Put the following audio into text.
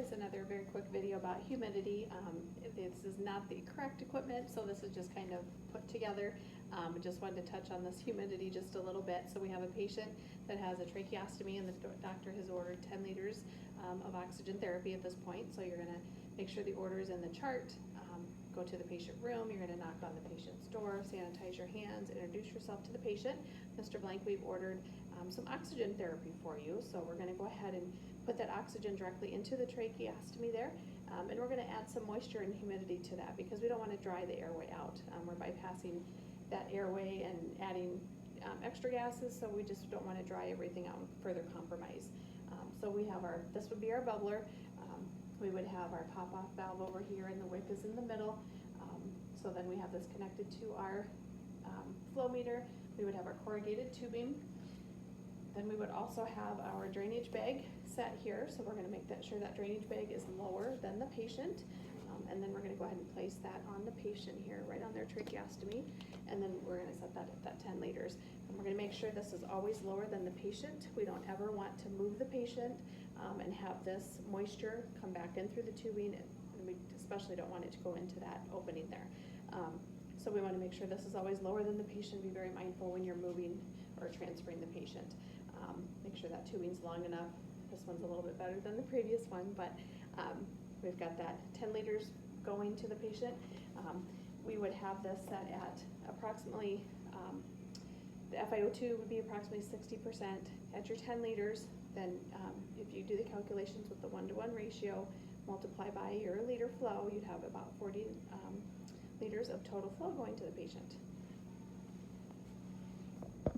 guys another very quick video about humidity. This is not the correct equipment, so this is just kind of put together. I just wanted to touch on this humidity just a little bit. So we have a patient that has a tracheostomy, and the doctor has ordered 10 liters of oxygen therapy at this point. So you're going to make sure the order is in the chart. Go to the patient room, you're going to knock on the patient's door, sanitize your hands, introduce yourself to the patient. Mr. Blank, we've ordered some oxygen therapy for you, so we're going to go ahead and put that oxygen directly into the tracheostomy there, and we're going to add some moisture and humidity to that because we don't want to dry the airway out. We're bypassing that airway and adding extra gases, so we just don't want to dry everything out and further compromise. So we have this would be our bubbler. We would have our pop-off valve over here, and the wick is in the middle. So then we have this connected to our flow meter. We would have our corrugated tubing. Then we would also have our drainage bag set here. So we're going to make sure that drainage bag is lower than the patient. And then we're going to go ahead and place that on the patient here, right on their tracheostomy. And then we're going to set that at that 10 liters. And we're going to make sure this is always lower than the patient. We don't ever want to move the patient and have this moisture come back in through the tubing. And we especially don't want it to go into that opening there. So we want to make sure this is always lower than the patient. Be very mindful when you're moving or transferring the patient. Make sure that tubing's long enough. This one's a little bit better than the previous one, but we've got that 10 liters going to the patient. We would have this set at approximately, the FiO2 would be approximately 60% at your 10 liters. Then if you do the calculations with the 1-to-1 ratio, multiply by your liter flow, you'd have about 40 liters of total flow going to the patient.